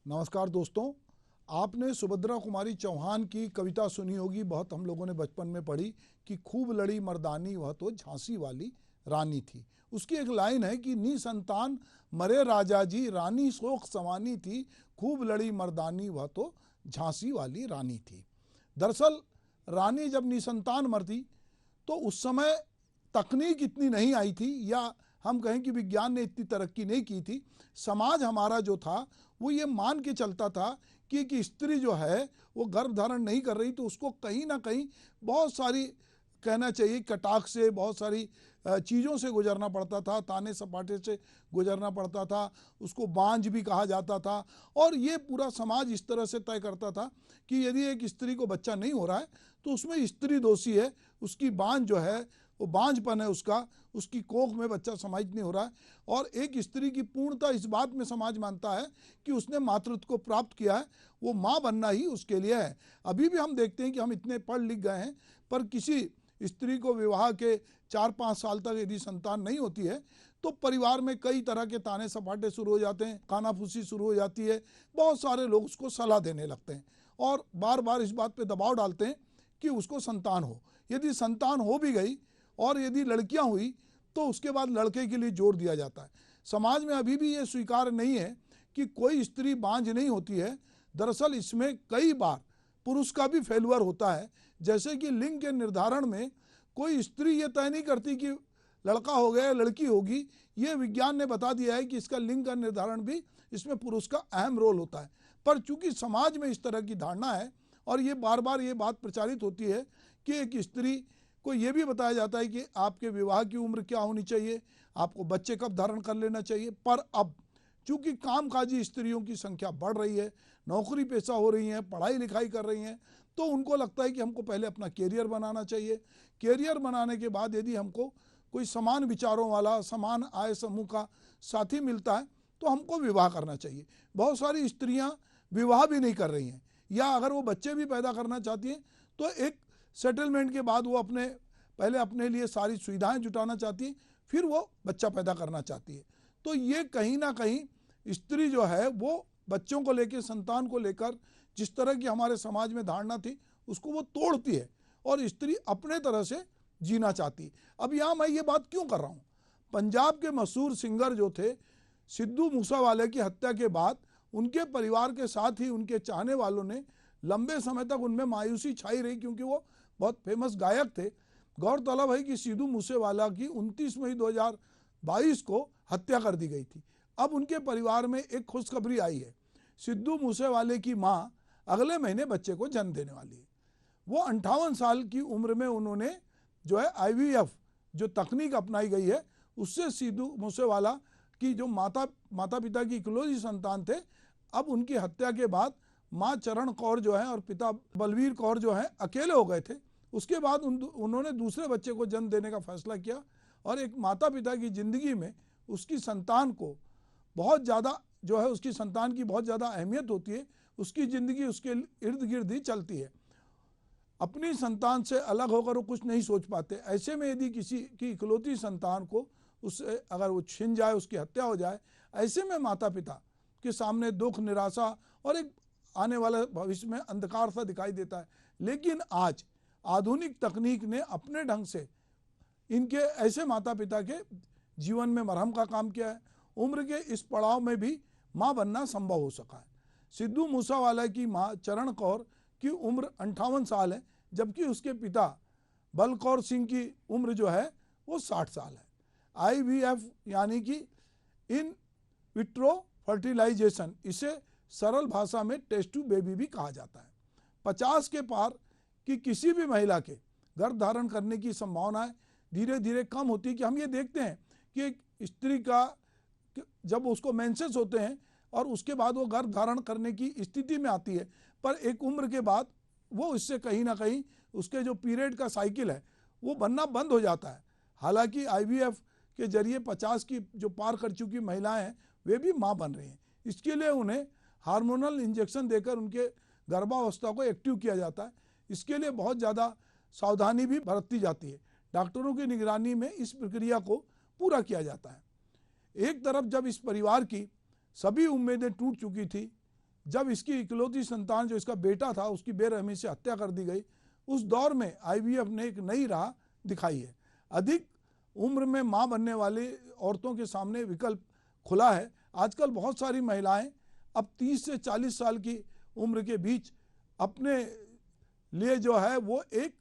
नमस्कार दोस्तों, आपने सुभद्रा कुमारी चौहान की कविता सुनी होगी। बहुत हम लोगों ने बचपन में पढ़ी कि खूब लड़ी मर्दानी वह तो झांसी वाली रानी थी। उसकी एक लाइन है कि निसंतान मरे राजा जी, रानी शोक सवानी थी, खूब लड़ी मर्दानी वह तो झांसी वाली रानी थी। दरअसल रानी जब निसंतान मरती तो उस समय तकनीक इतनी नहीं आई थी, या हम कहें कि विज्ञान ने इतनी तरक्की नहीं की थी। समाज हमारा जो था वो ये मान के चलता था कि एक स्त्री जो है वो गर्भ धारण नहीं कर रही तो उसको कहीं ना कहीं बहुत सारी, कहना चाहिए कटाक्ष से, बहुत सारी चीज़ों से गुजरना पड़ता था, ताने सपाटे से गुजरना पड़ता था, उसको बांझ भी कहा जाता था। और ये पूरा समाज इस तरह से तय करता था कि यदि एक स्त्री को बच्चा नहीं हो रहा है तो उसमें स्त्री दोषी है, उसकी बांझ जो है वो बांझपन है उसका, उसकी कोख में बच्चा समाहित नहीं हो रहा है। और एक स्त्री की पूर्णता इस बात में समाज मानता है कि उसने मातृत्व को प्राप्त किया है, वो माँ बनना ही उसके लिए है। अभी भी हम देखते हैं कि हम इतने पढ़ लिख गए हैं, पर किसी स्त्री को विवाह के 4-5 साल तक यदि संतान नहीं होती है तो परिवार में कई तरह के ताने सपाटे शुरू हो जाते हैं, कानाफूसी शुरू हो जाती है। बहुत सारे लोग उसको सलाह देने लगते हैं और बार बार इस बात पे दबाव डालते हैं कि उसको संतान हो। यदि संतान हो भी गई और यदि लड़कियां हुई तो उसके बाद लड़के के लिए जोर दिया जाता है। समाज में अभी भी ये स्वीकार नहीं है कि कोई स्त्री बांझ नहीं होती है। दरअसल इसमें कई बार पुरुष का भी फेल्यूअर होता है। जैसे कि लिंग के निर्धारण में कोई स्त्री ये तय नहीं करती कि लड़का हो गया या लड़की होगी, ये विज्ञान ने बता दिया है कि इसका लिंग का निर्धारण भी इसमें पुरुष का अहम रोल होता है। पर चूंकि समाज में इस तरह की धारणा है और ये बार बार ये बात प्रचारित होती है कि एक स्त्री को ये भी बताया जाता है कि आपके विवाह की उम्र क्या होनी चाहिए, आपको बच्चे कब धारण कर लेना चाहिए। पर अब चूंकि कामकाजी स्त्रियों की संख्या बढ़ रही है, नौकरी पेशा हो रही हैं, पढ़ाई लिखाई कर रही हैं, तो उनको लगता है कि हमको पहले अपना कैरियर बनाना चाहिए। कैरियर बनाने के बाद यदि हमको कोई समान विचारों वाला, समान आय समूह का साथी मिलता है तो हमको विवाह करना चाहिए। बहुत सारी स्त्रियां विवाह भी नहीं कर रही हैं, या अगर वो बच्चे भी पैदा करना चाहती हैं तो एक सेटलमेंट के बाद वो पहले अपने लिए सारी सुविधाएं जुटाना चाहती है, फिर वो बच्चा पैदा करना चाहती है। तो ये कहीं ना कहीं स्त्री जो है वो बच्चों को लेकर, संतान को लेकर जिस तरह की हमारे समाज में धारणा थी उसको वो तोड़ती है और स्त्री अपने तरह से जीना चाहती है। अब यहाँ मैं ये बात क्यों कर रहा हूँ, पंजाब के मशहूर सिंगर जो थे सिद्धू मूसेवाले की हत्या के बाद उनके परिवार के साथ ही उनके चाहने वालों ने लंबे समय तक उनमें मायूसी छाई रही, क्योंकि वो बहुत फेमस गायक थे। गौरतलब है कि सिद्धू मूसेवाला की 29 मई 2022 को हत्या कर दी गई थी। अब उनके परिवार में एक खुशखबरी आई है, सिद्धू मूसेवाले की मां अगले महीने बच्चे को जन्म देने वाली है। वो 58 साल की उम्र में उन्होंने जो है IVF जो तकनीक अपनाई गई है उससे सिद्धू मूसेवाला की जो माता पिता की इकलौती संतान थे, अब उनकी हत्या के बाद माँ चरण कौर जो है और पिता बलवीर कौर जो है अकेले हो गए थे। उसके बाद उन्होंने दूसरे बच्चे को जन्म देने का फैसला किया और एक माता पिता की ज़िंदगी में उसकी संतान को बहुत ज़्यादा जो है, उसकी संतान की बहुत ज़्यादा अहमियत होती है। उसकी ज़िंदगी उसके इर्द गिर्द ही चलती है। अपनी संतान से अलग होकर वो कुछ नहीं सोच पाते। ऐसे में यदि किसी की इकलौती संतान को उससे अगर वो छिन जाए, उसकी हत्या हो जाए, ऐसे में माता पिता के सामने दुख, निराशा और एक आने वाले भविष्य में अंधकार सा दिखाई देता है। लेकिन आज आधुनिक तकनीक ने अपने ढंग से इनके ऐसे माता पिता के जीवन में मरहम का काम किया है। उम्र के इस पड़ाव में भी माँ बनना संभव हो सका है। सिद्धू मूसेवाला की माँ चरण कौर की उम्र 58 साल है, जबकि उसके पिता बलकौर सिंह की उम्र जो है वो 60 साल है। IVF यानी कि इन विट्रो फर्टिलाइजेशन, इसे सरल भाषा में टेस्ट ट्यूब बेबी भी कहा जाता है। 50 के पार की किसी भी महिला के गर्भ धारण करने की संभावनाएं धीरे धीरे कम होती है। कि हम ये देखते हैं कि एक स्त्री का जब उसको मेंसेस होते हैं और उसके बाद वो गर्भ धारण करने की स्थिति में आती है, पर एक उम्र के बाद वो इससे कहीं ना कहीं उसके जो पीरियड का साइकिल है वो बनना बंद हो जाता है। हालांकि IVF के जरिए 50 की जो पार कर चुकी महिलाएं हैं वे भी माँ बन रही हैं। इसके लिए उन्हें हार्मोनल इंजेक्शन देकर उनके गर्भावस्था को एक्टिव किया जाता है। इसके लिए बहुत ज़्यादा सावधानी भी बरती जाती है। डॉक्टरों की निगरानी में इस प्रक्रिया को पूरा किया जाता है। एक तरफ जब इस परिवार की सभी उम्मीदें टूट चुकी थी, जब इसकी इकलौती संतान जो इसका बेटा था उसकी बेरहमी से हत्या कर दी गई, उस दौर में आईवीएफ ने एक नई राह दिखाई है। अधिक उम्र में मां बनने वाली औरतों के सामने विकल्प खुला है। आजकल बहुत सारी महिलाएं अब 30 से 40 साल की उम्र के बीच अपने लिए जो है वो एक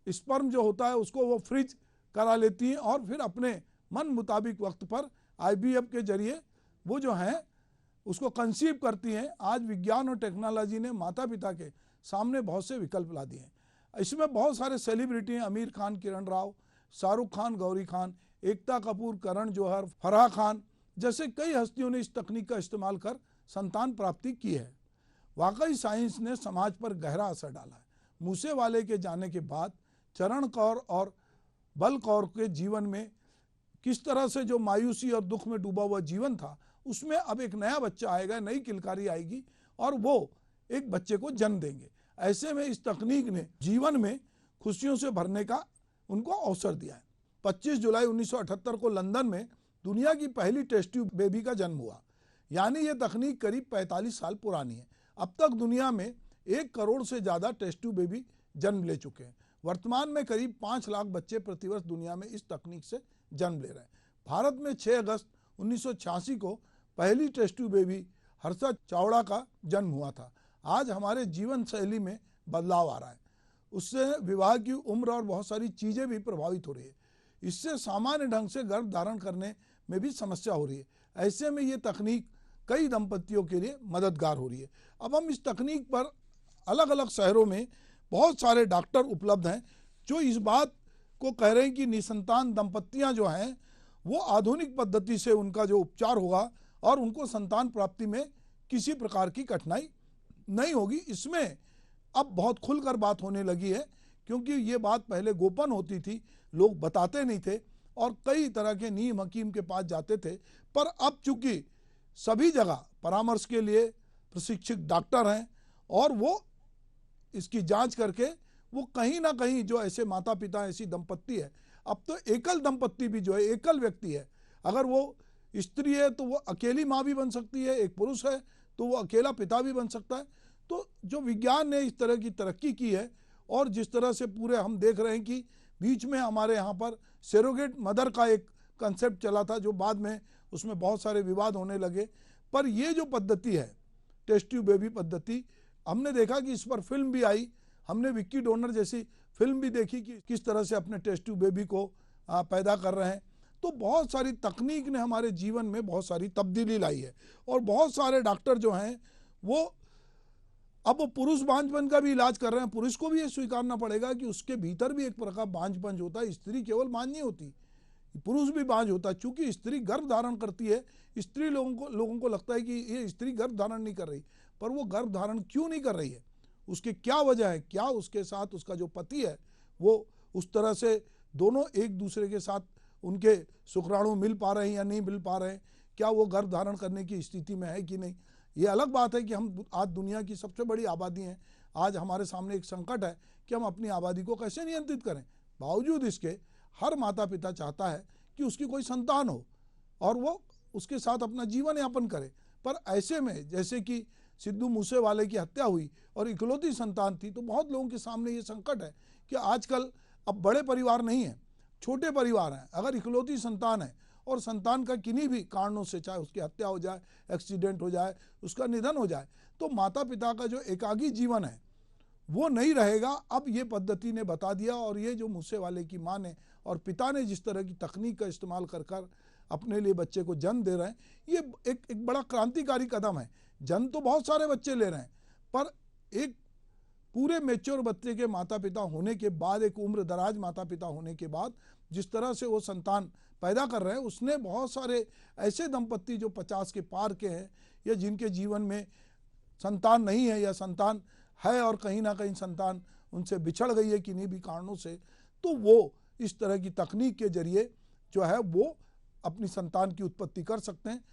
स्पर्म जो होता है उसको वो फ्रीज करा लेती हैं और फिर अपने मन मुताबिक वक्त पर आईवीएफ के जरिए वो जो है उसको कंसीव करती हैं। आज विज्ञान और टेक्नोलॉजी ने माता पिता के सामने बहुत से विकल्प ला दिए हैं। इसमें बहुत सारे सेलिब्रिटी हैं, आमिर खान, किरण राव, शाहरुख खान, गौरी खान, एकता कपूर, करण जौहर, फराह खान जैसे कई हस्तियों ने इस तकनीक का इस्तेमाल कर संतान प्राप्ति की है। वाकई साइंस ने समाज पर गहरा असर डाला है। मूसेवाले के जाने के बाद चरण कौर और बल कौर के जीवन में किस तरह से जो मायूसी और दुख में डूबा हुआ जीवन था, उसमें अब एक नया बच्चा आएगा, नई किलकारी आएगी और वो एक बच्चे को जन्म देंगे। ऐसे में इस तकनीक ने जीवन में खुशियों से भरने का उनको अवसर दिया है। 25 जुलाई 1978 को लंदन में दुनिया की पहली टेस्ट ट्यूब बेबी का जन्म हुआ। यानी ये तकनीक करीब 45 साल पुरानी है। अब तक दुनिया में 1 करोड़ से ज़्यादा टेस्ट ट्यूब बेबी जन्म ले चुके हैं। वर्तमान में करीब 5 लाख बच्चे प्रतिवर्ष दुनिया में इस तकनीक से जन्म ले रहे हैं। भारत में 6 अगस्त 1986 को पहली test tube baby Harsha Chawda का जन्म हुआ था। आज हमारे जीवन शैली में बदलाव आ रहा है, उससे विवाह की उम्र और बहुत सारी चीज़ें भी प्रभावित हो रही है। इससे सामान्य ढंग से गर्भ धारण करने में भी समस्या हो रही है। ऐसे में ये तकनीक कई दंपतियों के लिए मददगार हो रही है। अब हम इस तकनीक पर अलग अलग शहरों में बहुत सारे डॉक्टर उपलब्ध हैं जो इस बात को कह रहे हैं कि निसंतान दंपतियां जो हैं वो आधुनिक पद्धति से उनका जो उपचार होगा और उनको संतान प्राप्ति में किसी प्रकार की कठिनाई नहीं होगी। इसमें अब बहुत खुलकर बात होने लगी है, क्योंकि ये बात पहले गोपन होती थी, लोग बताते नहीं थे और कई तरह के नीम हकीम के पास जाते थे। पर अब चूंकि सभी जगह परामर्श के लिए प्रशिक्षित डॉक्टर हैं और वो इसकी जांच करके वो कहीं ना कहीं जो ऐसे माता पिता ऐसी दंपत्ति है, अब तो एकल दंपत्ति भी जो है, एकल व्यक्ति है, अगर वो स्त्री है तो वो अकेली माँ भी बन सकती है, एक पुरुष है तो वो अकेला पिता भी बन सकता है। तो जो विज्ञान ने इस तरह की तरक्की की है और जिस तरह से पूरे हम देख रहे हैं कि बीच में हमारे यहाँ पर सेरोगेट मदर का एक कंसेप्ट चला था जो बाद में उसमें बहुत सारे विवाद होने लगे, पर ये जो पद्धति है टेस्ट ट्यूब बेबी पद्धति, हमने देखा कि इस पर फिल्म भी आई। हमने विक्की डोनर जैसी फिल्म भी देखी कि किस तरह से अपने टेस्ट ट्यूब बेबी को पैदा कर रहे हैं। तो बहुत सारी तकनीक ने हमारे जीवन में बहुत सारी तब्दीली लाई है और बहुत सारे डॉक्टर जो हैं वो अब पुरुष बांझपन का भी इलाज कर रहे हैं। पुरुष को भी ये स्वीकारना पड़ेगा कि उसके भीतर भी एक प्रकार बांझपन होता है। स्त्री केवल बांझ नहीं होती, पुरुष भी बांझ होता है। चूंकि स्त्री गर्भ धारण करती है, स्त्री लोगों को लगता है कि ये स्त्री गर्भ धारण नहीं कर रही, पर वो गर्भ धारण क्यों नहीं कर रही है, उसकी क्या वजह है, क्या उसके साथ उसका जो पति है वो उस तरह से दोनों एक दूसरे के साथ उनके शुक्राणु मिल पा रहे हैं या नहीं मिल पा रहे हैं, क्या वो गर्भ धारण करने की स्थिति में है कि नहीं। ये अलग बात है कि हम आज दुनिया की सबसे बड़ी आबादी हैं, आज हमारे सामने एक संकट है कि हम अपनी आबादी को कैसे नियंत्रित करें। बावजूद इसके हर माता पिता चाहता है कि उसकी कोई संतान हो और वो उसके साथ अपना जीवन यापन करे। पर ऐसे में जैसे कि सिद्धू मूसेवाले की हत्या हुई और इकलौती संतान थी, तो बहुत लोगों के सामने ये संकट है कि आजकल अब बड़े परिवार नहीं हैं, छोटे परिवार हैं। अगर इकलौती संतान है और संतान का किन्हीं भी कारणों से, चाहे उसकी हत्या हो जाए, एक्सीडेंट हो जाए, उसका निधन हो जाए, तो माता पिता का जो एकाकी जीवन है वो नहीं रहेगा। अब ये पद्धति ने बता दिया और ये जो मूसेवाले की माँ ने और पिता ने जिस तरह की तकनीक का इस्तेमाल कर अपने लिए बच्चे को जन्म दे रहे हैं, ये एक बड़ा क्रांतिकारी कदम है। जन्म तो बहुत सारे बच्चे ले रहे हैं, पर एक पूरे मैच्योर बच्चे के माता पिता होने के बाद, एक उम्र दराज माता पिता होने के बाद जिस तरह से वो संतान पैदा कर रहे हैं, उसने बहुत सारे ऐसे दंपत्ति जो 50 के पार के हैं या जिनके जीवन में संतान नहीं है या संतान है और कहीं ना कहीं संतान उनसे बिछड़ गई है किन्हीं भी कारणों से, तो वो इस तरह की तकनीक के जरिए जो है वो अपनी संतान की उत्पत्ति कर सकते हैं।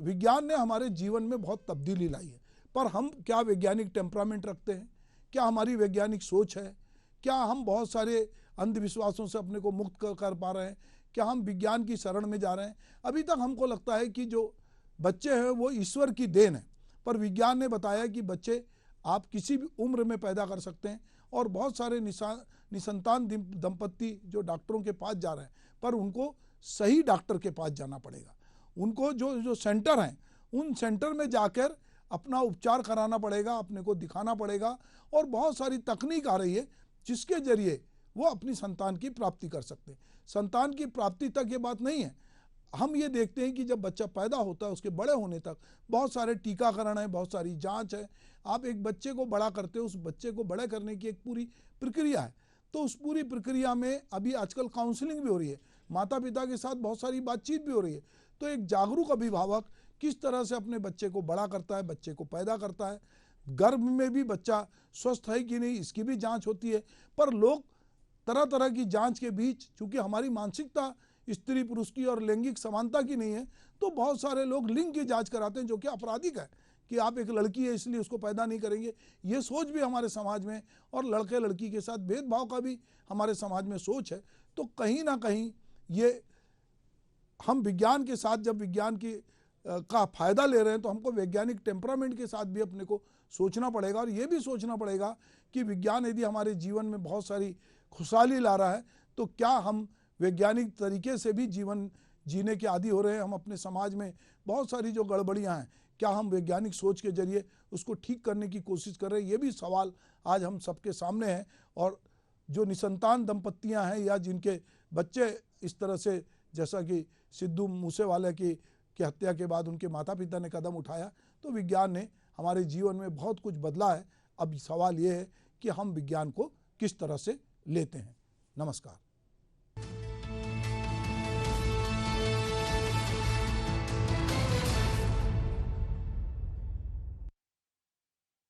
विज्ञान ने हमारे जीवन में बहुत तब्दीली लाई है, पर हम क्या वैज्ञानिक टेम्परामेंट रखते हैं, क्या हमारी वैज्ञानिक सोच है, क्या हम बहुत सारे अंधविश्वासों से अपने को मुक्त कर पा रहे हैं, क्या हम विज्ञान की शरण में जा रहे हैं। अभी तक हमको लगता है कि जो बच्चे हैं वो ईश्वर की देन है, पर विज्ञान ने बताया कि बच्चे आप किसी भी उम्र में पैदा कर सकते हैं। और बहुत सारे निसंतान दंपत्ति जो डॉक्टरों के पास जा रहे हैं, पर उनको सही डॉक्टर के पास जाना पड़ेगा। उनको जो सेंटर हैं, उन सेंटर में जाकर अपना उपचार कराना पड़ेगा, अपने को दिखाना पड़ेगा। और बहुत सारी तकनीक आ रही है जिसके जरिए वो अपनी संतान की प्राप्ति कर सकते हैं। संतान की प्राप्ति तक ये बात नहीं है, हम ये देखते हैं कि जब बच्चा पैदा होता है उसके बड़े होने तक बहुत सारे टीकाकरण है, बहुत सारी जांच है। आप एक बच्चे को बड़ा करते हो, उस बच्चे को बड़े करने की एक पूरी प्रक्रिया है। तो उस पूरी प्रक्रिया में अभी आजकल काउंसलिंग भी हो रही है, माता पिता के साथ बहुत सारी बातचीत भी हो रही है। तो एक जागरूक अभिभावक किस तरह से अपने बच्चे को बड़ा करता है, बच्चे को पैदा करता है, गर्भ में भी बच्चा स्वस्थ है कि नहीं इसकी भी जांच होती है। पर लोग तरह तरह की जांच के बीच, चूंकि हमारी मानसिकता स्त्री पुरुष की और लैंगिक समानता की नहीं है, तो बहुत सारे लोग लिंग की जांच कराते हैं, जो कि आपराधिक है कि आप एक लड़की है इसलिए उसको पैदा नहीं करेंगे। ये सोच भी हमारे समाज में, और लड़के लड़की के साथ भेदभाव का भी हमारे समाज में सोच है। तो कहीं ना कहीं ये हम विज्ञान के साथ जब विज्ञान की का फायदा ले रहे हैं, तो हमको वैज्ञानिक टेम्परामेंट के साथ भी अपने को सोचना पड़ेगा। और ये भी सोचना पड़ेगा कि विज्ञान यदि हमारे जीवन में बहुत सारी खुशहाली ला रहा है, तो क्या हम वैज्ञानिक तरीके से भी जीवन जीने के आदी हो रहे हैं। हम अपने समाज में बहुत सारी जो गड़बड़ियां हैं, क्या हम वैज्ञानिक सोच के जरिए उसको ठीक करने की कोशिश कर रहे हैं, ये भी सवाल आज हम सबके सामने है। और जो निसंतान दंपत्तियां हैं या जिनके बच्चे इस तरह से, जैसा कि सिद्धू मूसेवाले की हत्या के बाद उनके माता पिता ने कदम उठाया, तो विज्ञान ने हमारे जीवन में बहुत कुछ बदला है। अब सवाल ये है कि हम विज्ञान को किस तरह से लेते हैं। नमस्कार।